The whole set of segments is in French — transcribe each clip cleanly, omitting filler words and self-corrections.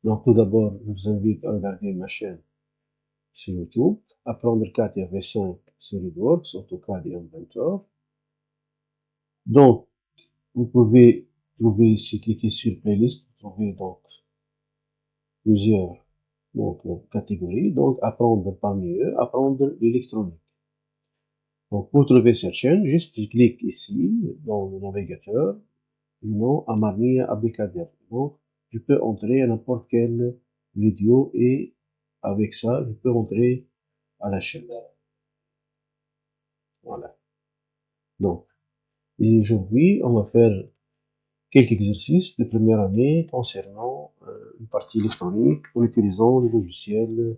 Donc, tout d'abord, je vous invite à regarder ma chaîne sur YouTube, apprendre 4 et V5 sur SolidWorks, AutoCAD et Inventor. Donc, vous pouvez trouver ici, cliquer sur Playlist, vous trouvez donc plusieurs catégories. Donc, apprendre parmi eux, apprendre l'électronique. Donc, pour trouver cette chaîne, juste je clique ici, dans le navigateur, le nom Amarnia Abdelkader. Donc, je peux entrer à n'importe quelle vidéo et avec ça, je peux entrer à la chaîne. Voilà. Donc, et aujourd'hui, on va faire quelques exercices de première année concernant une partie électronique en utilisant le logiciel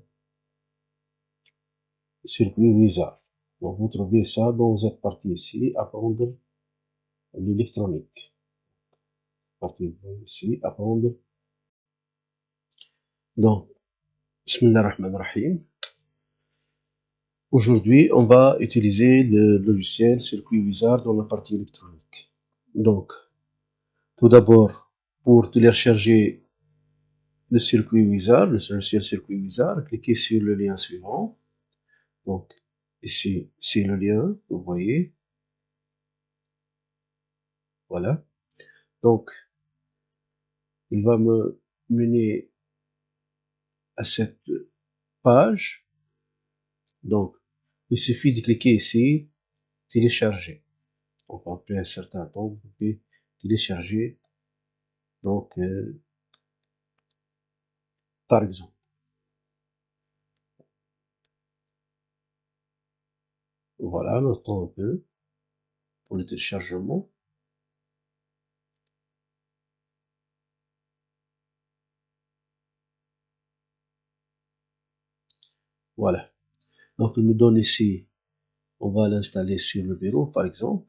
circuit Wizard. Donc, vous trouvez ça dans cette partie ici, apprendre l'électronique. Partie ici, apprendre. Donc, Bismillahirrahmanirrahim. Aujourd'hui, on va utiliser le logiciel circuit Wizard dans la partie électronique. Donc, tout d'abord, pour télécharger le circuit Wizard, le logiciel circuit Wizard, cliquez sur le lien suivant. Donc, ici, c'est le lien, vous voyez. Voilà. Donc, il va me mener à cette page. Donc, il suffit de cliquer ici, télécharger. Donc, après un certain temps, vous pouvez télécharger. Donc, par exemple. Voilà, on attend un peu pour le téléchargement. Voilà. Donc, il nous donne ici, on va l'installer sur le bureau, par exemple.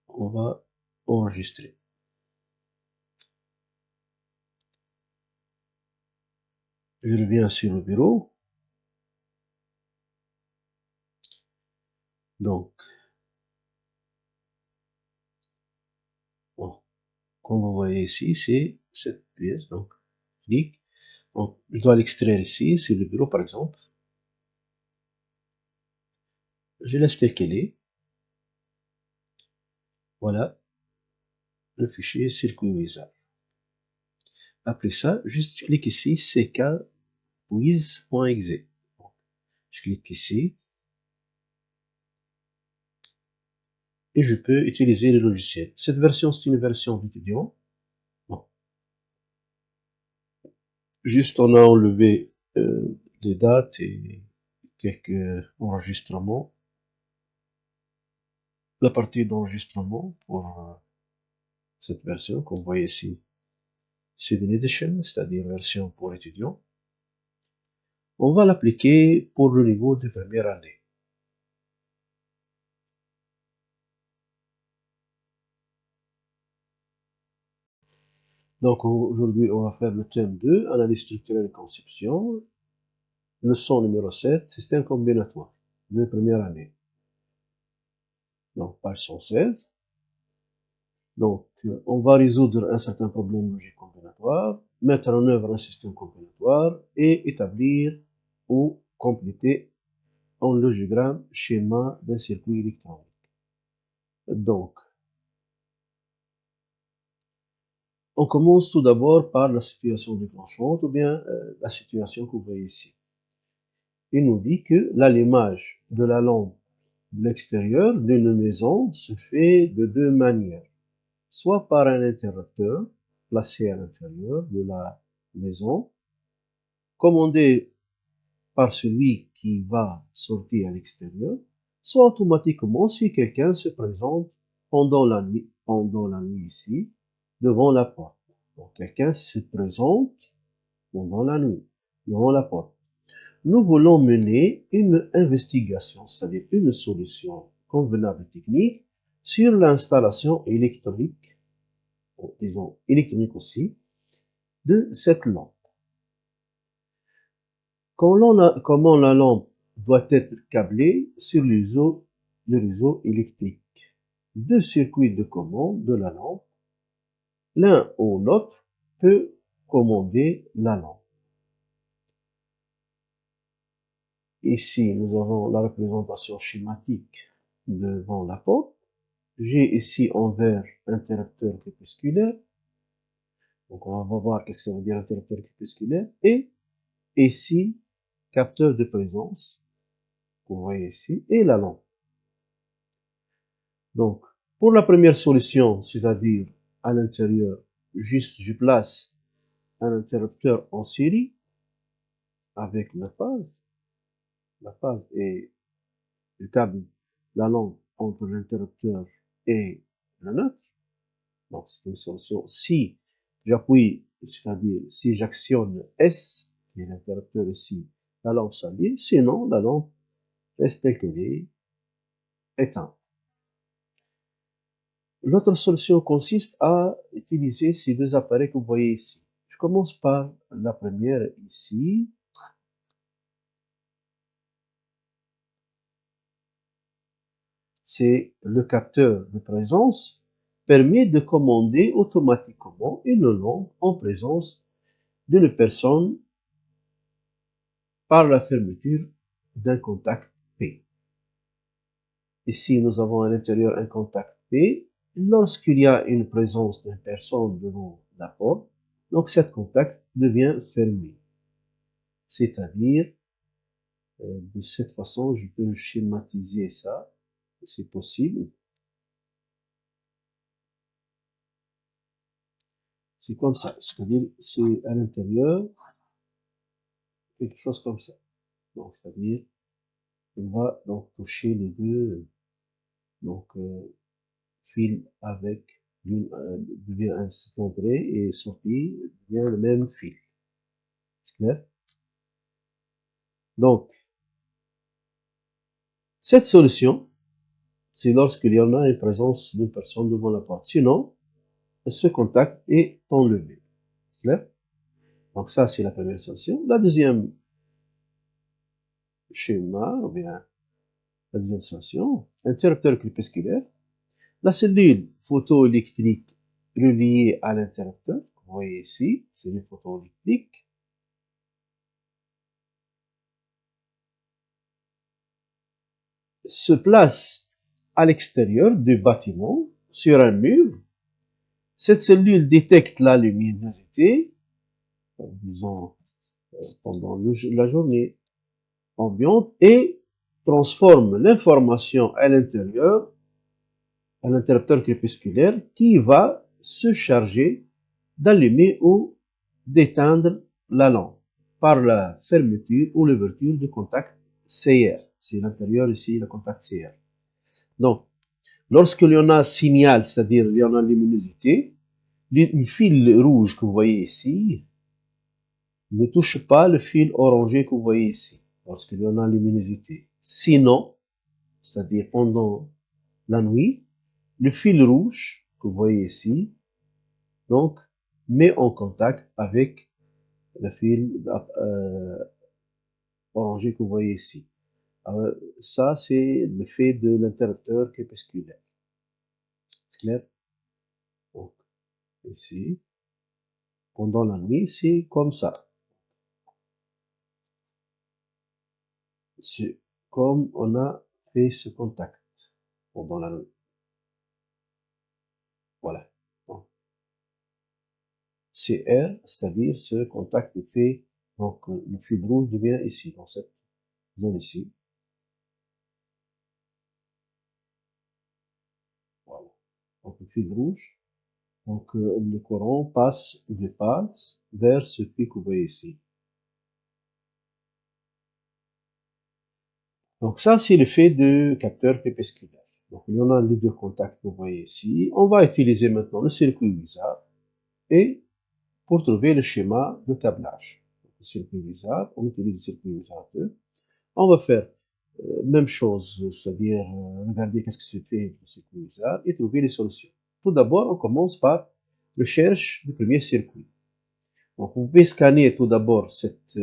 On va enregistrer. Je reviens sur le bureau. Donc, bon, comme vous voyez ici, c'est cette pièce. Donc, clique. Donc, je dois l'extraire ici, sur le bureau, par exemple. Je laisse tel qu'elle est. Voilà, le fichier circuit wizard. Après ça, juste je clique ici, ckwiz.exe. Je clique ici. Et je peux utiliser le logiciel. Cette version, c'est une version d'étudiant. Bon. Juste, on a enlevé les dates et quelques enregistrements. La partie d'enregistrement pour cette version qu'on voit ici, c'est une edition, c'est-à-dire version pour étudiants. On va l'appliquer pour le niveau de première année. Donc aujourd'hui, on va faire le thème 2, analyse structurelle et conception. Leçon numéro 7, système combinatoire de première année. Donc page 116. Donc on va résoudre un certain problème logique combinatoire, mettre en œuvre un système combinatoire et établir ou compléter un logogramme schéma d'un circuit électronique. Donc, on commence tout d'abord par la situation déclenchante ou bien la situation que vous voyez ici. Il nous dit que l'allumage de la lampe de l'extérieur d'une maison se fait de deux manières. Soit par un interrupteur placé à l'intérieur de la maison, commandé par celui qui va sortir à l'extérieur, soit automatiquement si quelqu'un se présente pendant la nuit ici, devant la porte. Donc quelqu'un se présente pendant la nuit, devant la porte. Nous voulons mener une investigation, c'est-à-dire une solution convenable technique sur l'installation électronique, disons électronique aussi, de cette lampe. Comment la lampe doit être câblée sur le réseau électrique. Deux circuits de commande de la lampe l'un ou l'autre peut commander la lampe. Ici, nous avons la représentation schématique devant la porte. J'ai ici en vert interrupteur crépusculaire. Donc, on va voir qu'est-ce que ça veut dire interrupteur crépusculaire. Et ici, capteur de présence, que vous voyez ici, et la lampe. Donc, pour la première solution, c'est-à-dire à l'intérieur, juste je place un interrupteur en série avec la phase et le câble, la lampe entre l'interrupteur et le neutre. Donc, c'est une solution. Si j'appuie, c'est-à-dire si j'actionne S, qui est l'interrupteur ici, la lampe s'allume, sinon la lampe reste telle qu'elle est, éteinte. L'autre solution consiste à utiliser ces deux appareils que vous voyez ici. Je commence par la première ici. C'est le capteur de présence permet de commander automatiquement une lampe en présence d'une personne par la fermeture d'un contact P. Ici, nous avons à l'intérieur un contact P. Lorsqu'il y a une présence d'une personne devant la porte, donc cet contact devient fermé. C'est-à-dire, de cette façon, je peux schématiser ça, c'est possible. C'est comme ça, c'est-à-dire, c'est à l'intérieur, quelque chose comme ça. Donc, c'est-à-dire, on va donc toucher les deux, donc, fil avec devient un entrée et sortie devient le même fil. C'est clair? Donc, cette solution, c'est lorsqu'il y en a une présence d'une personne devant la porte. Sinon, ce contact est enlevé. C'est clair? Donc ça, c'est la première solution. La deuxième schéma, ou bien la deuxième solution, interrupteur crépusculaire. La cellule photoélectrique reliée à l'interrupteur, vous voyez ici, c'est une photoélectrique, se place à l'extérieur du bâtiment, sur un mur. Cette cellule détecte la luminosité, disons, pendant la journée ambiante et transforme l'information à l'intérieur, à l'interrupteur crépusculaire, qui va se charger d'allumer ou d'éteindre la lampe par la fermeture ou l'ouverture du contact CR. C'est l'intérieur ici, le contact CR. Donc, lorsqu'il y en a signal, c'est-à-dire il y en a luminosité, le fil rouge que vous voyez ici ne touche pas le fil orangé que vous voyez ici, lorsqu'il y en a luminosité. Sinon, c'est-à-dire pendant la nuit, le fil rouge que vous voyez ici, donc, met en contact avec le fil orangé que vous voyez ici. Alors, ça, c'est l'effet de l'interrupteur crépusculaire. C'est clair? Donc, ici, pendant la nuit, c'est comme ça. C'est comme on a fait ce contact pendant la nuit. Voilà. Donc, CR, c'est-à-dire ce contact est fait, donc le fil rouge devient ici, dans cette zone ici. Voilà. Donc le fil rouge, donc le courant passe vers ce fil que vous voyez ici. Donc ça, c'est l'effet de capteur crépusculaire. Donc il y en a les deux contacts que vous voyez ici. On va utiliser maintenant le circuit Wizard et pour trouver le schéma de câblage. Donc, le circuit Wizard, on utilise le circuit Wizard 2. On va faire même chose, c'est-à-dire regarder qu'est-ce que c'est fait le circuit Wizard et trouver les solutions. Tout d'abord, on commence par recherche du premier circuit. Donc vous pouvez scanner tout d'abord cette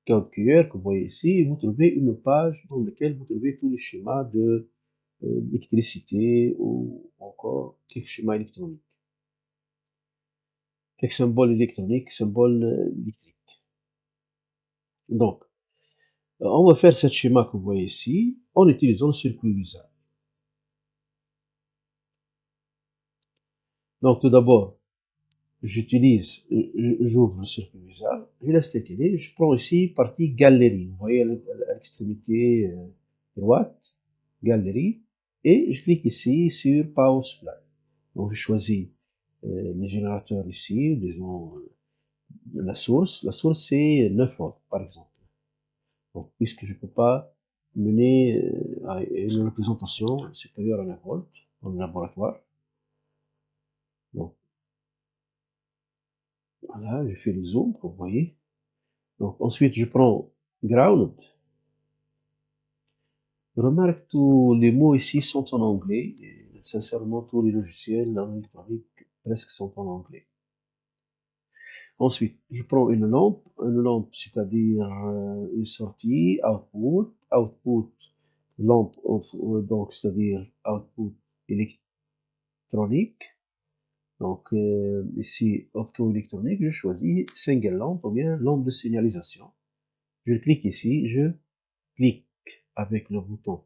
code QR que vous voyez ici, et vous trouvez une page dans laquelle vous trouvez tous les schémas de l'électricité ou encore quelques schémas électroniques. quelques symboles électroniques, symboles électriques. Donc, on va faire ce schéma que vous voyez ici en utilisant le circuit Wizard. Donc, tout d'abord, j'ouvre le circuit Wizard, je laisse décliner, je prends ici partie galerie. Vous voyez à l'extrémité droite, galerie, et je clique ici sur Power Supply. Donc, je choisis les générateurs ici, disons la source. La source, c'est 9 volts, par exemple. Donc, puisque je ne peux pas mener à une représentation supérieure à 9 volts dans le laboratoire. Donc, voilà, je fais le zoom, vous voyez. Donc, ensuite, je prends ground. Remarque, tous les mots ici sont en anglais. Et sincèrement, tous les logiciels en électronique presque sont en anglais. Ensuite, je prends une lampe, c'est-à-dire une sortie, output, lampe, donc c'est-à-dire output électronique. Donc ici, optoélectronique, je choisis single lamp ou bien lampe de signalisation. Je clique ici, je clique avec le bouton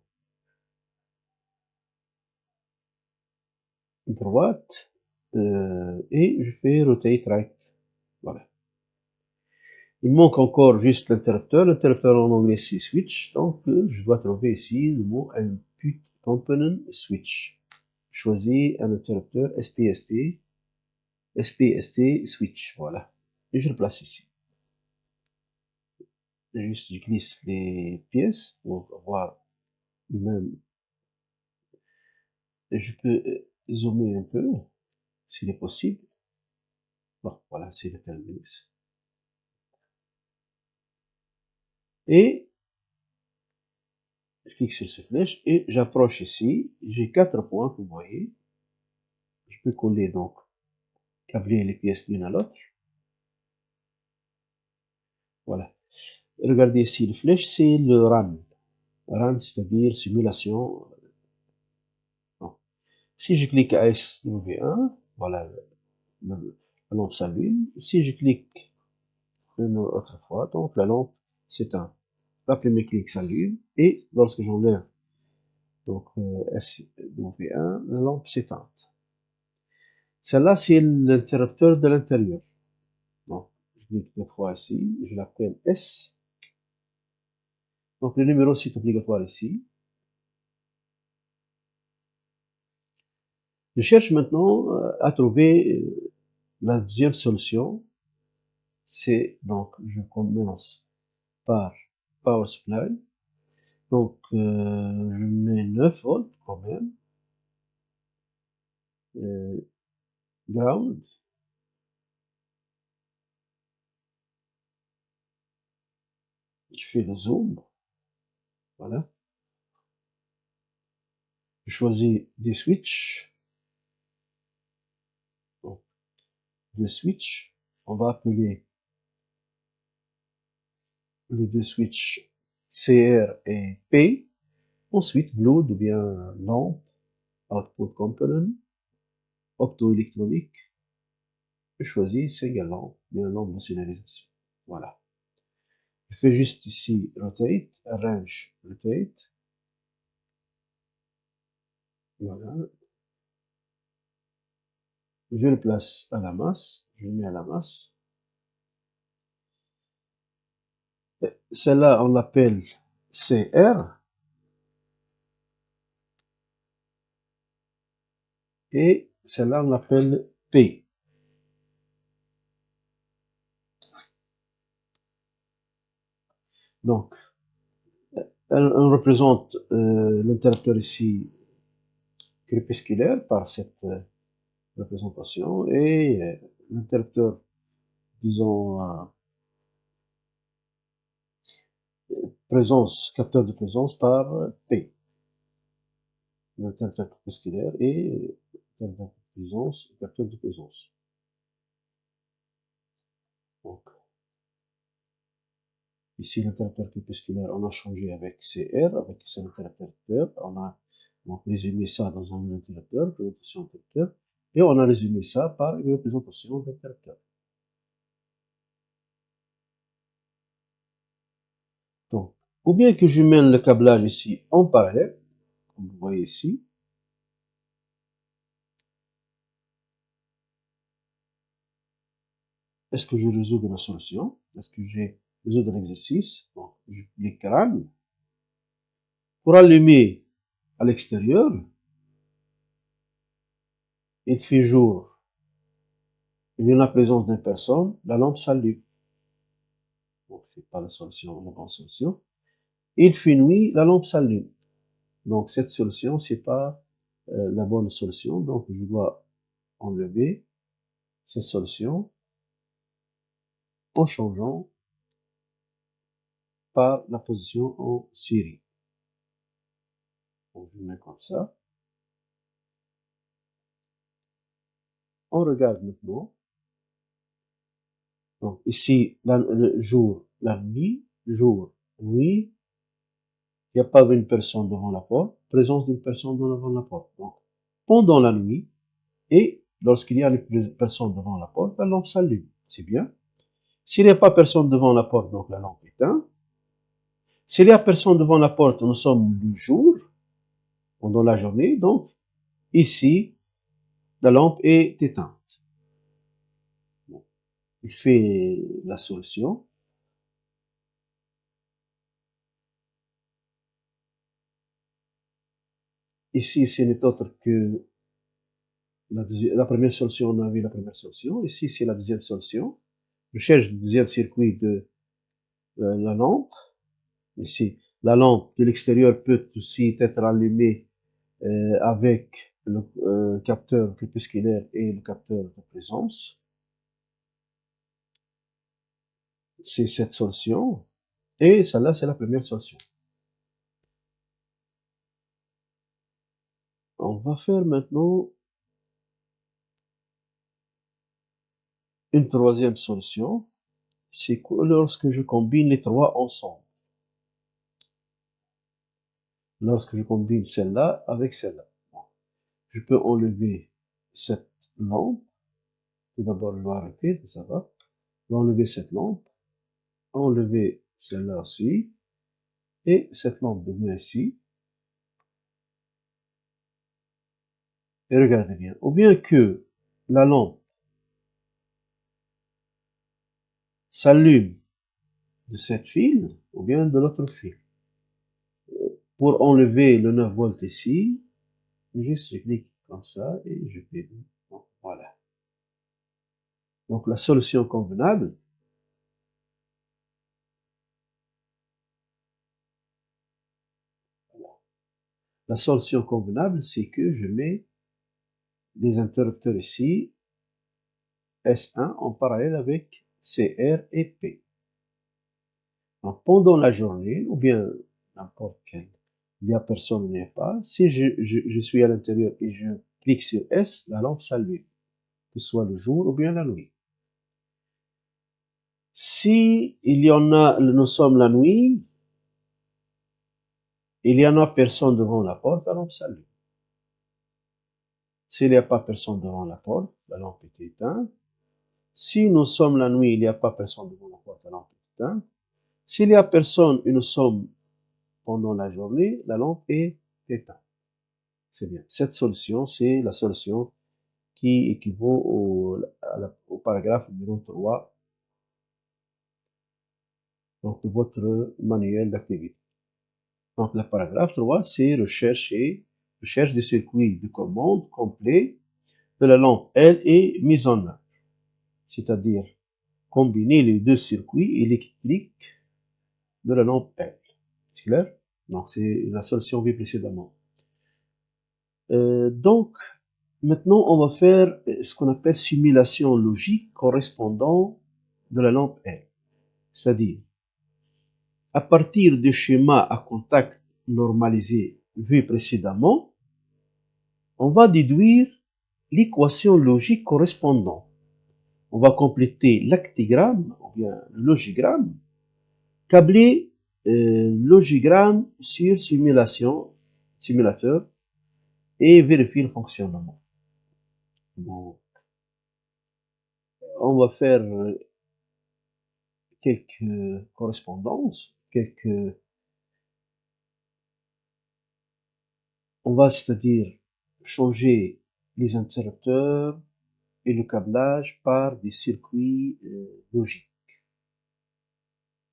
droite et je fais rotate right. Voilà. Il manque encore juste l'interrupteur. L'interrupteur en anglais c'est switch, donc je dois trouver ici le mot input component switch. Je choisis un interrupteur SPST switch, voilà. Et je le place ici. Juste je glisse les pièces pour voir même. Je peux zoomer un peu, s'il est possible. Bon, voilà, c'est le terminus. Et je clique sur cette flèche et j'approche ici. J'ai 4 points que vous voyez. Je peux coller donc, câbler les pièces l'une à l'autre. Voilà. Regardez ici, le flèche, c'est le RAN. RAN, c'est-à-dire simulation. Bon. Si je clique à SW1, voilà, la lampe s'allume. Si je clique une autre fois, donc la lampe s'éteint. La premier clic s'allume et lorsque j'enlève donc SW1, la lampe s'éteint. Celle-là, c'est l'interrupteur de l'intérieur. Donc, je clique deux fois ici, je l'appelle S. Donc, le numéro c'est obligatoire ici. Je cherche maintenant à trouver la deuxième solution. C'est donc, je commence par Power Supply. Donc, je mets 9 volts quand même. Ground. Je fais le zoom. Voilà. Je choisis des switches. Donc, le switch. On va appeler les deux switches CR et P. Ensuite, load ou bien lampe, output component, optoélectronique. Je choisis single lamp, bien lampe de signalisation. Voilà. Je fais juste ici rotate, arrange, rotate. Voilà. Je le place à la masse. Je le mets à la masse. Celle-là, on l'appelle CR. Et celle-là, on l'appelle P. Donc, on représente l'interrupteur ici crépusculaire par cette représentation et l'interrupteur, disons, présence, capteur de présence par P. L'interrupteur crépusculaire et l'interrupteur de présence, capteur de présence. Donc, ici, l'interrupteur crépusculaire, on a changé avec CR, avec cet interrupteur. On a donc résumé ça dans un interrupteur, présentation interrupteur. Et on a résumé ça par une représentation d'interrupteur. Donc, ou bien que je mène le câblage ici en parallèle, comme vous voyez ici. Est-ce que je résous la solution? Est-ce que j'ai résolu l'exercice? Donc, je clique run. Pour allumer à l'extérieur, il fait jour. Il y a la présence d'une personne, la lampe s'allume. Donc, c'est pas la solution, la bonne solution. Il fait nuit, la lampe s'allume. Donc, cette solution, c'est pas la bonne solution. Donc, je dois enlever cette solution en changeant par la position en série. Donc, je mets comme ça. On regarde maintenant. Donc, ici, le jour, la nuit, jour, nuit. Il n'y a pas une personne devant la porte. Présence d'une personne devant la porte. Donc, pendant la nuit, et lorsqu'il y a une personne devant la porte, la lampe s'allume. C'est bien. S'il n'y a pas personne devant la porte, donc la lampe est éteinte. S'il y a personne devant la porte, nous sommes le jour, pendant la journée, donc ici, la lampe est éteinte. Bon. Il fait la solution. Ici, ce n'est autre que la première solution, on a vu la première solution. Ici, c'est la deuxième solution. Je cherche le deuxième circuit de la lampe. Ici, la lampe de l'extérieur peut aussi être allumée avec le capteur crépusculaire et le capteur de présence. C'est cette solution. Et celle-là, c'est la première solution. On va faire maintenant une troisième solution. C'est lorsque je combine les trois ensemble. Lorsque je combine celle-là avec celle-là. Je peux enlever cette lampe. Tout d'abord, je vais arrêter, ça va. Je vais enlever cette lampe. Enlever celle-là aussi. Et cette lampe devient ici. Et regardez bien. Ou bien que la lampe s'allume de cette fil, ou bien de l'autre fil. Pour enlever le 9 volts ici, juste je clique comme ça et je fais. Donc, voilà. Donc la solution convenable, la solution convenable, c'est que je mets les interrupteurs ici, S1 en parallèle avec CR et P. Donc pendant la journée, ou bien n'importe quel, il n'y a personne, il n'y a pas. Si je suis à l'intérieur et je clique sur S, la lampe s'allume, que ce soit le jour ou bien la nuit. Si il y en a, nous sommes la nuit, il n'y en a personne devant la porte, la lampe s'allume. S'il n'y a pas personne devant la porte, la lampe est éteinte. Si nous sommes la nuit, il n'y a pas personne devant la porte, la lampe est éteinte. S'il y a personne et nous sommes pendant la journée, la lampe est éteinte. C'est bien. Cette solution, c'est la solution qui équivaut au paragraphe numéro 3 donc, de votre manuel d'activité. Donc, le paragraphe 3, c'est recherche du circuit de commande complet de la lampe L et mise en œuvre. C'est-à-dire combiner les deux circuits électriques de la lampe L. C'est clair? Donc, c'est la solution vue précédemment. Donc, maintenant, on va faire ce qu'on appelle simulation logique correspondant de la lampe L. C'est-à-dire, à partir du schéma à contact normalisé vu précédemment, on va déduire l'équation logique correspondante. On va compléter l'actigramme, ou bien le logigramme, câbler logigramme sur simulateur et vérifier le fonctionnement. Donc, on va faire quelques correspondances, on va c'est-à-dire changer les interrupteurs et le câblage par des circuits logiques.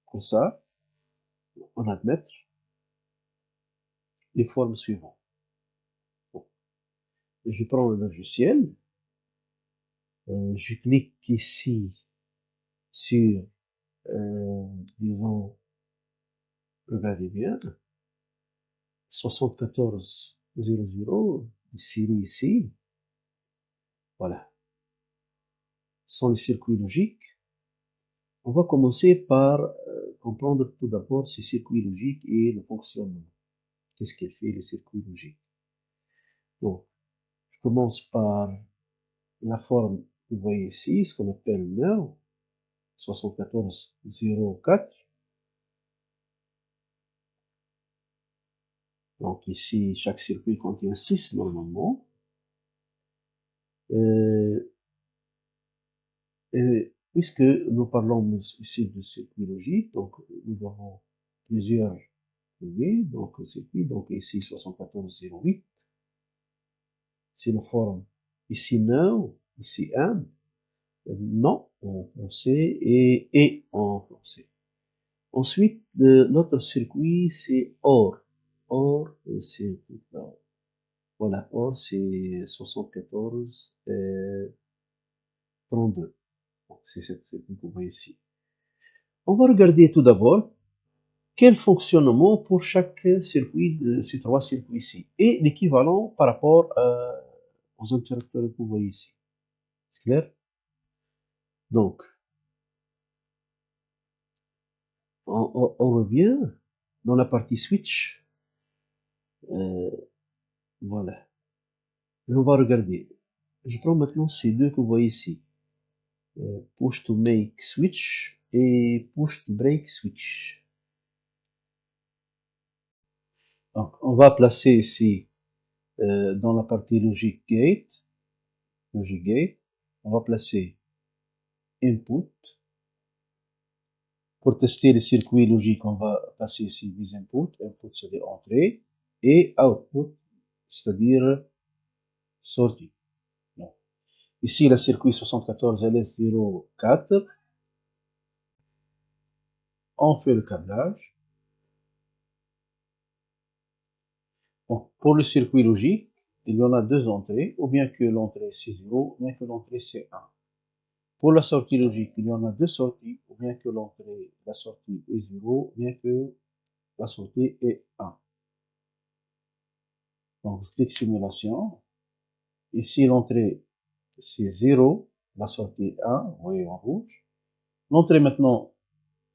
Comme ça, on va admettre les formes suivantes. Bon. Je prends le logiciel, je clique ici sur, disons, regardez bien, 7400, série ici, voilà, ce sont les circuits logiques. On va commencer par comprendre tout d'abord ces circuits logiques et le fonctionnement. Qu'est-ce qu'elle fait les circuits logiques? Donc, je commence par la forme que vous voyez ici, ce qu'on appelle NOW, 7404. Donc ici, chaque circuit contient 6 normalement. Puisque nous parlons ici de circuit logique, donc nous avons plusieurs circuits, donc ici 7408, c'est la forme ici NOW, ici AND, non en français et en français. Ensuite, notre circuit c'est OR. OR, c'est voilà, OR c'est 74 32. Donc, c'est cette circuit que vous voyez ici. On va regarder tout d'abord quel fonctionnement pour chaque circuit de ces trois circuits-ci et l'équivalent par rapport aux interrupteurs que vous voyez ici. C'est clair? Donc, on revient dans la partie switch. Voilà. Et on va regarder. Je prends maintenant ces deux que vous voyez ici. Push to make switch et push to break switch. Donc, on va placer ici dans la partie logic gate, on va placer input. Pour tester les circuits logiques, on va passer ici des inputs. Input, c'est-à-dire entrée, et output, c'est-à-dire sortie. Donc, ici, le circuit 74 LS04. On fait le câblage. Donc, pour le circuit logique, il y en a deux entrées, ou bien que l'entrée c'est 0, ou bien que l'entrée c'est 1. Pour la sortie logique, il y en a deux sorties, ou bien que la sortie est 0, ou bien que la sortie est 1. Donc, je clique simulation. Ici, l'entrée c'est 0, la sortie 1, vous voyez en rouge. L'entrée maintenant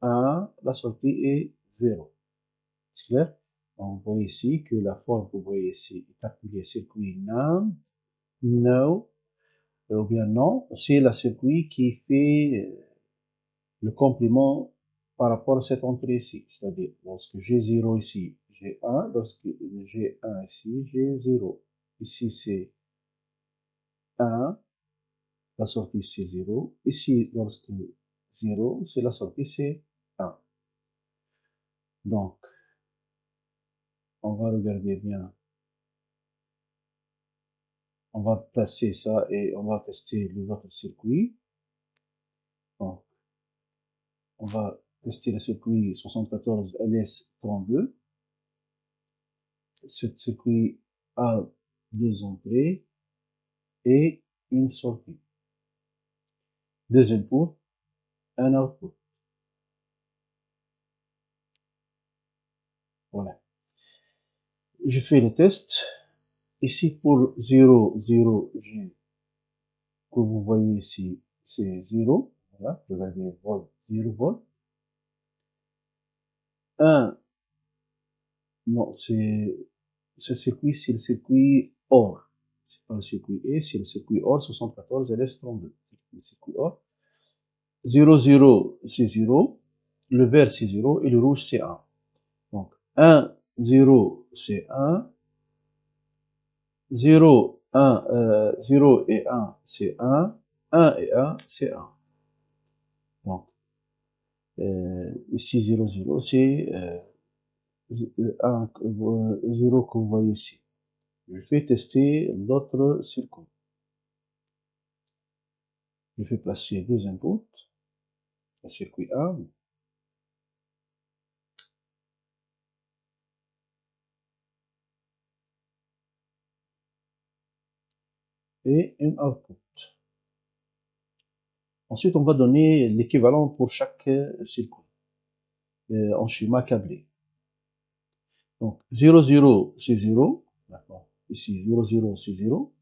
1, la sortie est 0. C'est clair? Donc, vous voyez ici que la forme que vous voyez ici est appelée circuit NAND, NO, ou bien non, c'est la circuit qui fait le complément par rapport à cette entrée ici. C'est-à-dire, lorsque j'ai 0 ici, j'ai 1, lorsque j'ai 1 ici, j'ai 0. Ici, c'est 1, la sortie c'est 0. Ici, lorsque 0, c'est la sortie c'est 1. Donc, on va regarder bien. On va placer ça et on va tester les autres circuits. Donc, on va tester le circuit 74 LS32. Ce circuit a deux entrées et une sortie. Deux inputs, un output. Voilà. Je fais le test. Ici, pour 0, 0, G, que vous voyez ici, c'est 0. Voilà, regardez, volt, 0 volt. 1, non, ce circuit, c'est le circuit OR. C'est pas le circuit E, c'est le circuit OR 74 LS32. C'est le circuit OR. 0, 0, c'est 0. Le vert, c'est 0. Et le rouge, c'est 1. Donc, 1, 0, c'est 1. 0, 0 et 1, c'est 1. 1 et 1, c'est 1. Donc, ici 0, 0, c'est 0 que vous voyez ici. Je vais tester l'autre circuit. Je vais placer deux inputs. Le circuit 1. Et un output. Ensuite, on va donner l'équivalent pour chaque circuit en schéma câblé. Donc, 0, 0, c'est 0. D'accord. Ici, 0, 0, c'est 0.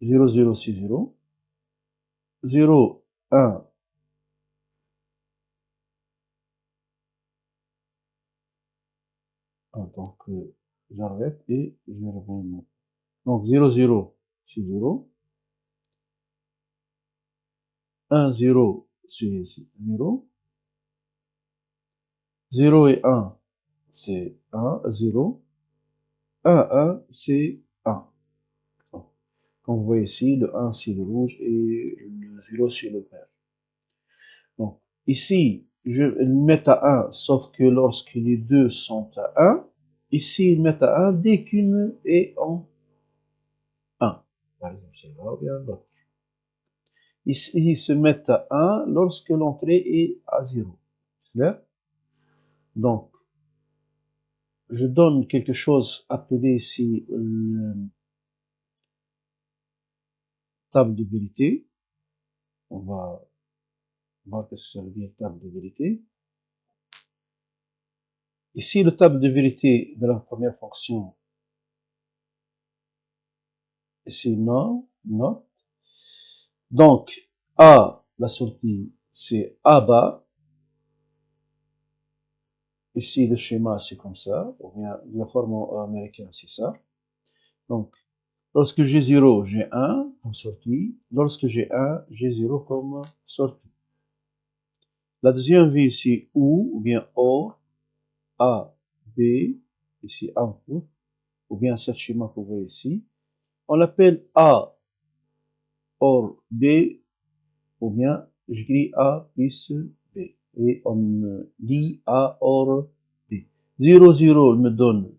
0, 0, c'est 0. 0, 1. Donc, j'arrête et je reviens. Donc, 0, 0, c'est 0. 1, 0, c'est 0. 0 et 1, c'est 1, 0. 1, 1, c'est 1. Comme vous voyez ici, le 1 c'est le rouge et le 0 c'est le vert. Donc, ici, je vais le mettre à 1, sauf que lorsque les deux sont à 1, ici, ils mettent à 1 dès qu'une est en 1. Par exemple, c'est là ou bien l'autre. Ici, ils se mettent à 1 lorsque l'entrée est à 0. C'est clair? Donc, je donne quelque chose appelé ici table de vérité. On va voir que ça veut dire table de vérité. Ici, le table de vérité de la première fonction, c'est non, not. Donc, A, la sortie, c'est A bas. Ici, le schéma, c'est comme ça. Ou bien, la forme américaine, c'est ça. Donc, lorsque j'ai 0, j'ai 1 comme sortie. Lorsque j'ai 1, j'ai 0 comme sortie. La deuxième vie, c'est ou bien OR, A, B, ici output, ou bien ce schéma que vous voyez ici. On l'appelle A, OR, B, ou bien j'écris A plus B. Et on lit A OR B. 0, 0 me donne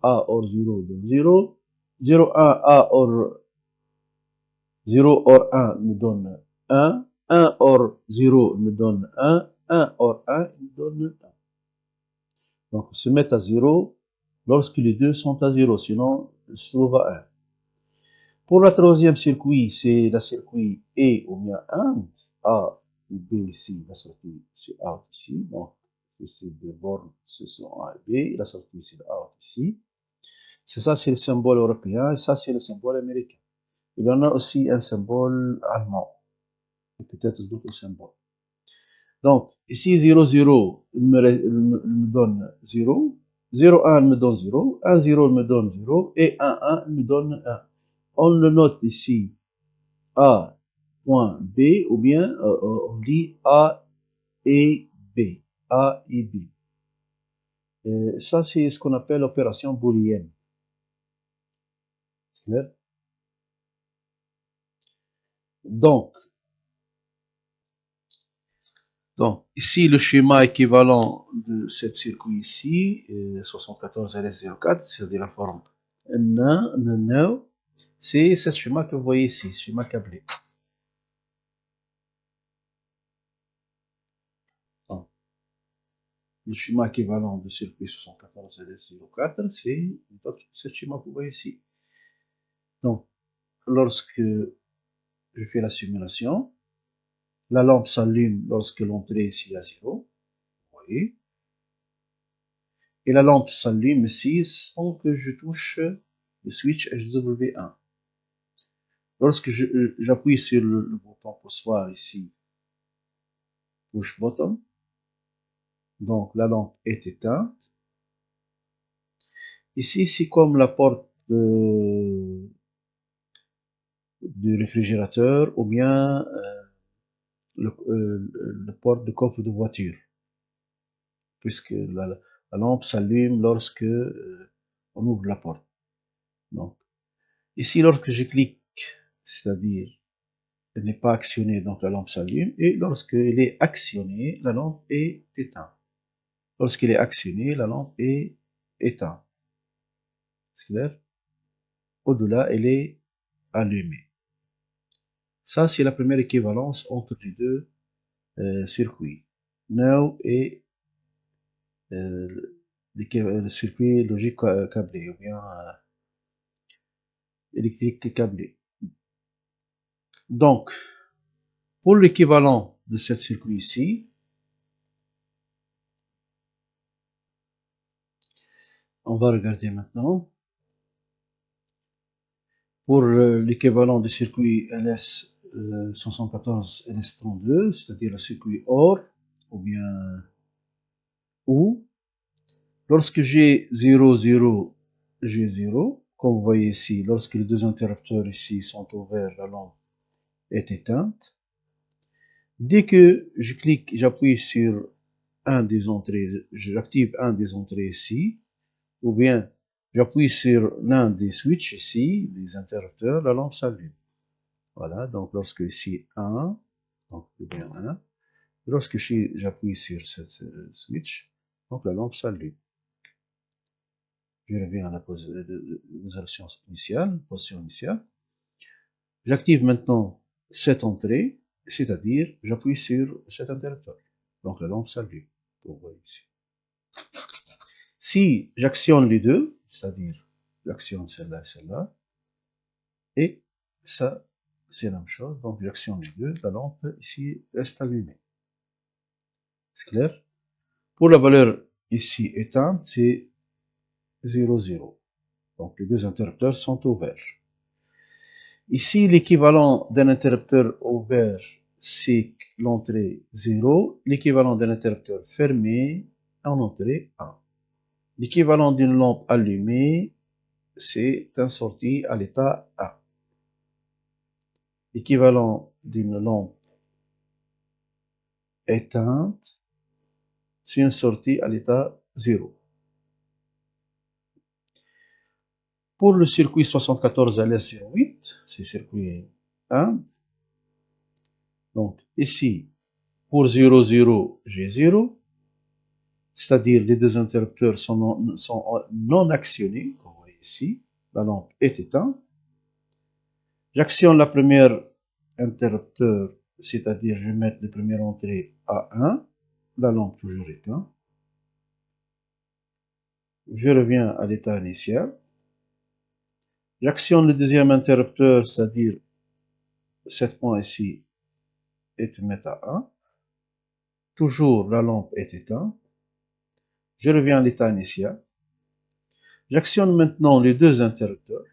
A OR 0 donne 0. 0, 1, A OR 0 OR 1 me donne 1. 1 OR 0 me donne 1. 1 OR 1 me donne 1. Donc, on se met à 0 lorsque les deux sont à 0, sinon, il se trouve à 1. Pour la troisième circuit, c'est la circuit E ou bien 1. A ou B ici, la sortie c'est out ici. Donc, ces deux bornes, ce sont A et B. La sortie c'est out ici. C'est ça, c'est le symbole européen et ça, c'est le symbole américain. Il y en a aussi un symbole allemand et peut-être d'autres symboles. Donc, ici, 0, 0, il me donne 0. 0, 1, il me donne 0. 1, 0, il me donne 0. Et 1, 1, il me donne 1. On le note ici, A, point B, ou bien on dit A et B. A et B. Ça, c'est ce qu'on appelle l'opération booléenne. C'est clair? Donc, ici, le schéma équivalent de cette circuit ici, 74 LS04, c'est-à-dire la forme N, c'est ce schéma que vous voyez ici, schéma câblé. Donc, le schéma équivalent de circuit 74 LS04, c'est ce schéma que vous voyez ici. Donc, lorsque je fais la simulation, la lampe s'allume lorsque l'entrée ici est à 0, vous voyez. Et la lampe s'allume ici sans que je touche le switch HW1. Lorsque j'appuie sur le bouton poussoir ici, push button, donc la lampe est éteinte. Ici, c'est comme la porte du réfrigérateur ou bien le porte de coffre de voiture, puisque la lampe s'allume lorsque on ouvre la porte. Donc, ici, lorsque je clique, c'est-à-dire, elle n'est pas actionnée, donc la lampe s'allume, et lorsqu'elle est actionnée, la lampe est éteinte. Lorsqu'elle est actionnée, la lampe est éteinte. C'est clair? Au-delà, elle est allumée. Ça, c'est la première équivalence entre les deux circuits. Now et le circuit logique câblé, ou bien électrique câblé. Donc, pour l'équivalent de ce circuit ici, on va regarder maintenant. Pour l'équivalent du circuit LS74 LS32, c'est-à-dire le circuit OR, ou bien OU, lorsque j'ai 0, 0, j'ai 0, comme vous voyez ici, lorsque les deux interrupteurs ici sont ouverts, la lampe est éteinte. Dès que je clique, j'appuie sur un des entrées, j'active un des entrées ici, ou bien j'appuie sur l'un des switches ici, des interrupteurs, la lampe s'allume. Voilà, donc lorsque ici 1, donc bien 1, lorsque j'appuie sur ce switch, donc la lampe s'allume. Je reviens à la position initiale. J'active maintenant cette entrée, c'est-à-dire j'appuie sur cet interrupteur. Donc la lampe s'allume. Vous voyez ici. Si j'actionne les deux, c'est-à-dire j'actionne celle-là et celle-là, et ça, c'est la même chose. Donc j'actionne les deux, la lampe ici reste allumée. C'est clair? Pour la valeur ici éteinte, c'est 0, 0. Donc les deux interrupteurs sont ouverts. Ici, l'équivalent d'un interrupteur ouvert, c'est l'entrée 0. L'équivalent d'un interrupteur fermé, en entrée 1. L'équivalent d'une lampe allumée, c'est une sortie à l'état A. L'équivalent d'une lampe éteinte, c'est une sortie à l'état 0. Pour le circuit 74 LS08, c'est circuit 1. Donc ici, pour 0, 0, j'ai 0. C'est-à-dire les deux interrupteurs sont non actionnés, comme vous voyez ici. La lampe est éteinte. J'actionne la première interrupteur, c'est-à-dire je vais mettre la première entrée à 1. La lampe toujours éteinte. Je reviens à l'état initial. J'actionne le deuxième interrupteur, c'est-à-dire cet point ici est mettre à 1. Toujours la lampe est éteinte. Je reviens à l'état initial. J'actionne maintenant les deux interrupteurs.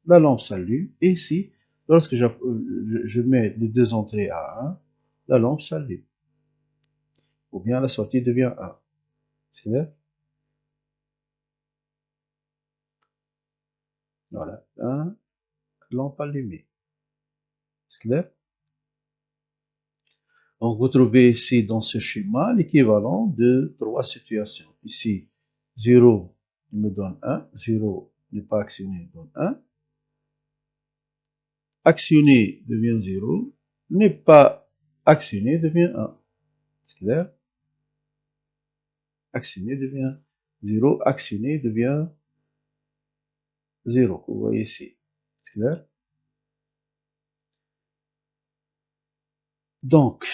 La lampe s'allume. Et ici, lorsque je mets les deux entrées à 1, la lampe s'allume. Ou bien la sortie devient 1. C'est clair? Voilà. 1, lampe allumée. C'est clair? Donc, vous trouvez ici dans ce schéma l'équivalent de trois situations. Ici, 0 me donne 1. 0 n'est pas actionné, donne 1. Actionné devient 0. N'est pas actionné devient 1. C'est clair? Actionné devient 0. Actionné devient 0. Vous voyez ici. C'est clair? Donc,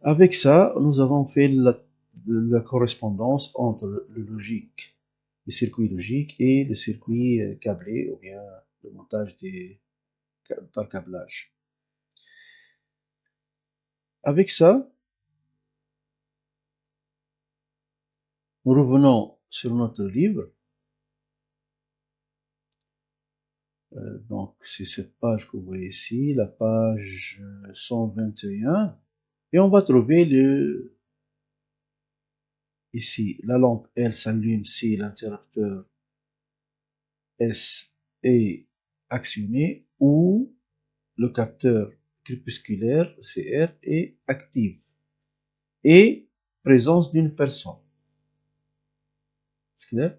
avec ça, nous avons fait la correspondance entre le logique, les circuits logiques et le circuit câblé, ou bien le montage par câblage. Avec ça, nous revenons sur notre livre. Donc, c'est cette page que vous voyez ici, la page 121. Et on va trouver ici, la lampe, elle s'allume si l'interrupteur S est actionné ou le capteur crépusculaire CR est actif et présence d'une personne. C'est clair?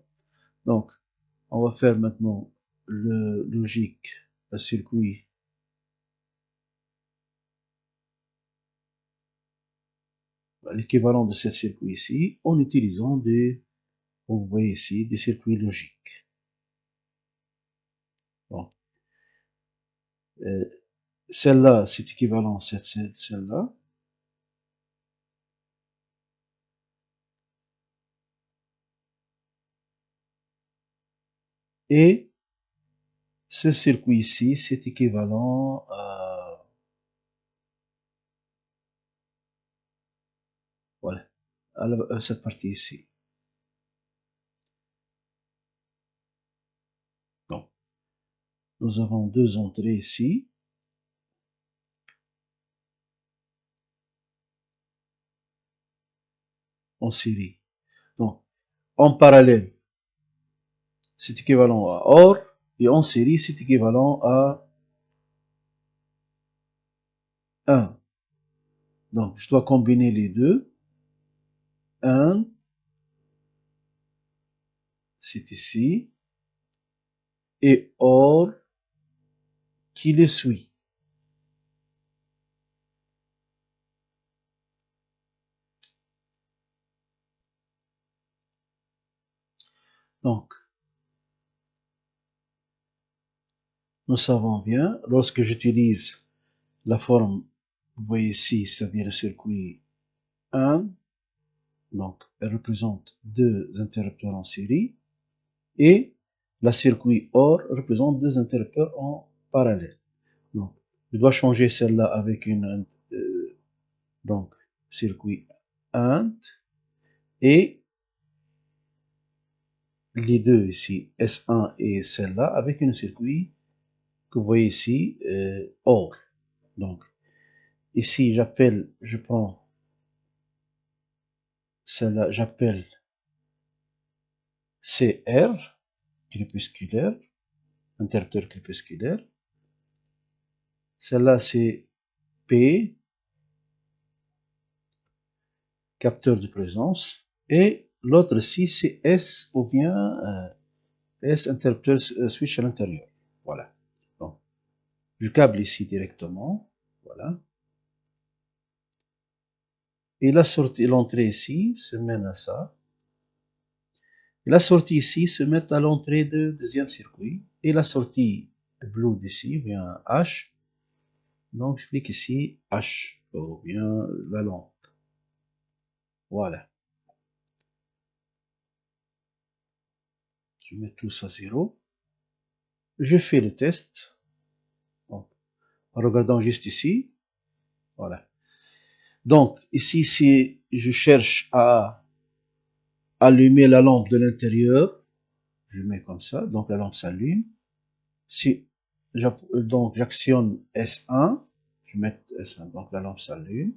Donc, On va faire maintenant le logique, le circuit. L'équivalent de ce circuit ici, en utilisant vous voyez ici, des circuits logiques. Bon. Celle-là, c'est équivalent à celle-là. Et ce circuit ici, c'est équivalent à, voilà, à cette partie ici. Donc, nous avons deux entrées ici. En série. Donc, en parallèle, c'est équivalent à OR, et en série, c'est équivalent à 1. Donc, je dois combiner les deux. 1, c'est ici, et OR qui le suit. Donc, nous savons bien, lorsque j'utilise la forme, vous voyez ici, c'est-à-dire le circuit 1, donc elle représente deux interrupteurs en série, et la circuit OR représente deux interrupteurs en parallèle. Donc, je dois changer celle-là avec une donc circuit 1 et les deux ici, S1 et celle-là, avec un circuit que vous voyez ici, OR. Donc, ici, je prends celle-là, j'appelle CR, crépusculaire, interrupteur crépusculaire. Celle-là, c'est P, capteur de présence. Et l'autre ici, c'est S ou bien S, interrupteur switch à l'intérieur. Voilà. Donc, je câble ici directement. Voilà. Et la sortie, l'entrée ici se mène à ça. Et la sortie ici se met à l'entrée de deuxième circuit. Et la sortie blue d'ici vient H. Donc, je clique ici H, ou bien la lampe. Voilà. Je mets tout ça à 0. Je fais le test. Donc, en regardant juste ici. Voilà. Donc, ici, si je cherche à allumer la lampe de l'intérieur, je mets comme ça. Donc, la lampe s'allume. Si donc j'actionne S1, je mets S1, donc la lampe s'allume.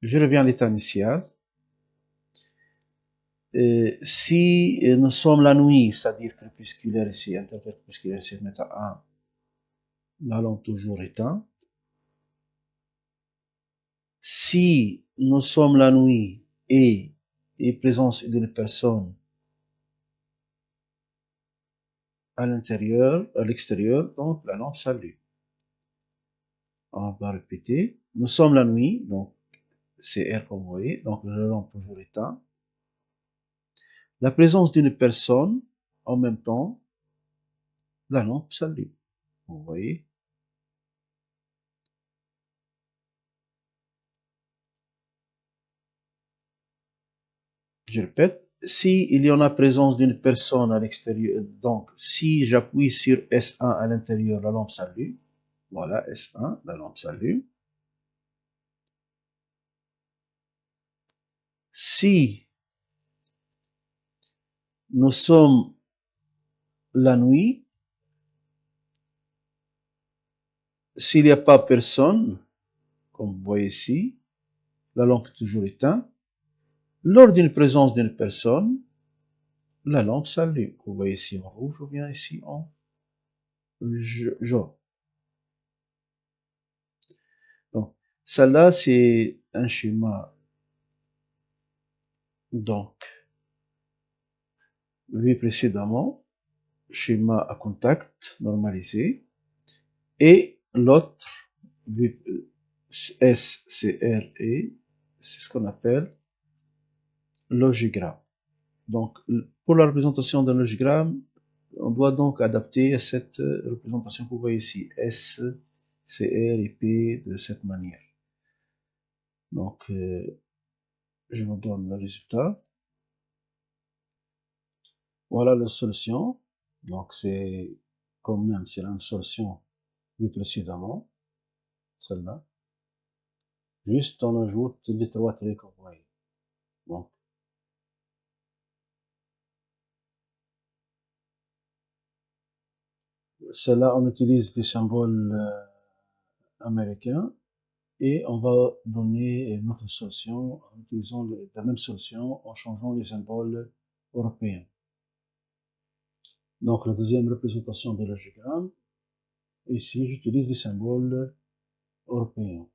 Je reviens à l'état initial. Si nous sommes la nuit, c'est-à-dire crépusculaire ici, interprète crépusculaire ici, je mets à 1, la lampe toujours éteinte. Si nous sommes la nuit et présence d'une personne à l'intérieur, à l'extérieur, donc la lampe s'allume. On va répéter. Nous sommes la nuit, donc c'est R comme vous voyez, donc la lampe toujours éteinte. La présence d'une personne, en même temps, la lampe s'allume. Vous voyez? Je répète, si il y en a présence d'une personne à l'extérieur, donc si j'appuie sur S1 à l'intérieur, la lampe s'allume. Voilà, S1, la lampe s'allume. Si nous sommes la nuit, s'il n'y a pas personne, comme vous voyez ici, la lampe est toujours éteinte. Lors d'une présence d'une personne, la lampe s'allume. Vous voyez ici en rouge ou bien ici en jaune. Donc, celle-là, c'est un schéma, donc, vu précédemment, schéma à contact normalisé, et l'autre, vu SCRE, c'est ce qu'on appelle logigramme. Donc, pour la représentation d'un logigramme, on doit donc adapter cette représentation que vous voyez ici, S, CR et P de cette manière. Donc, je vous donne le résultat. Voilà la solution. Donc, c'est comme même, c'est la même solution vue précédemment, celle-là. Juste, on ajoute les trois traits qu'on voyait. Donc, celle-là, on utilise des symboles américains et on va donner notre solution en utilisant la même solution en changeant les symboles européens. Donc, la deuxième représentation de l'algégramme, ici, j'utilise des symboles européens.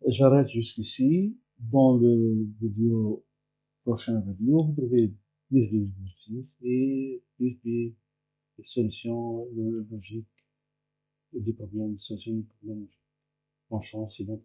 J'arrête jusqu'ici. Dans le prochain vidéo, vous devez plus d'exercices et plus des solutions logiques des problèmes, des solutions des problèmes. Franchement, c'est bon.